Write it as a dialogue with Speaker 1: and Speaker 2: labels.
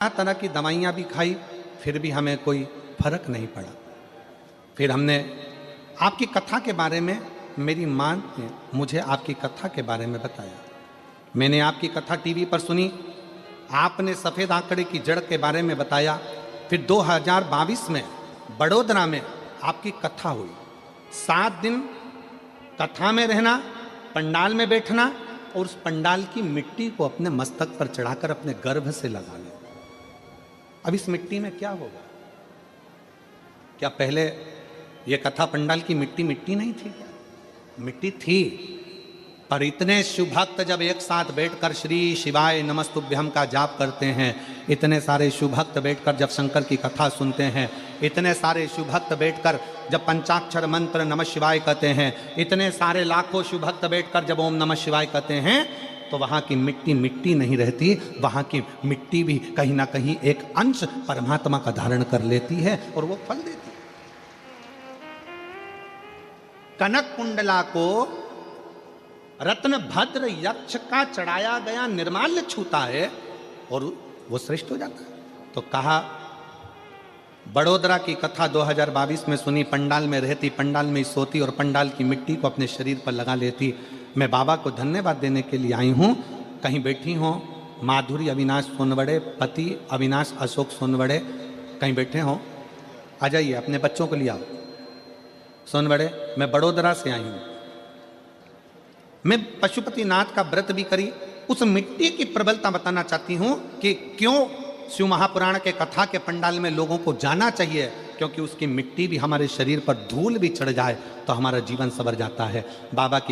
Speaker 1: तरह की दवाइयाँ भी खाई, फिर भी हमें कोई फर्क नहीं पड़ा। फिर हमने आपकी कथा के बारे में, मेरी माँ ने मुझे आपकी कथा के बारे में बताया। मैंने आपकी कथा टीवी पर सुनी, आपने सफ़ेद आंकड़े की जड़ के बारे में बताया। फिर 2022 में बड़ोदरा में आपकी कथा हुई। 7 दिन कथा में रहना, पंडाल में बैठना और उस पंडाल की मिट्टी को अपने मस्तक पर चढ़ाकर अपने गर्भ से लगा लेना। अब इस मिट्टी में क्या होगा? क्या पहले ये कथा पंडाल की मिट्टी मिट्टी नहीं थी क्या? मिट्टी थी, पर इतने शुभ भक्त जब एक साथ बैठकर श्री शिवाय नमस्तुभ्यम का जाप करते हैं, इतने सारे शुभ भक्त बैठकर जब शंकर की कथा सुनते हैं, इतने सारे शुभ भक्त बैठकर जब पंचाक्षर मंत्र नमः शिवाय कहते हैं, इतने सारे लाखों शुभ भक्त बैठकर जब ओम नमः शिवाय कहते हैं, तो वहाँ की मिट्टी मिट्टी नहीं रहती, वहाँ की मिट्टी भी कहीं ना कहीं एक अंश परमात्मा का धारण कर लेती है और वो फल देती है। कनक कुंडला को रत्न भद्र यक्ष का चढ़ाया गया निर्माल्य छूता है और वो श्रेष्ठ हो जाता है। तो कहा, बड़ोदरा की कथा 2022 में सुनी, पंडाल में रहती, पंडाल में सोती और पंडाल की मिट्टी को अपने शरीर पर लगा लेती। मैं बाबा को धन्यवाद देने के लिए आई हूँ। कहीं बैठी हों माधुरी अविनाश सोनवड़े, पति अविनाश अशोक सोनवड़े, कहीं बैठे हों, आ जाइए, अपने बच्चों को लिए आओ। सोनवड़े, मैं बड़ोदरा से आई हूँ। मैं पशुपतिनाथ का व्रत भी करी, उस मिट्टी की प्रबलता बताना चाहती हूँ कि क्यों शिव महापुराण के कथा के पंडाल में लोगों को जाना चाहिए, क्योंकि उसकी मिट्टी भी हमारे शरीर पर धूल भी चढ़ जाए तो हमारा जीवन संवर जाता है। बाबा की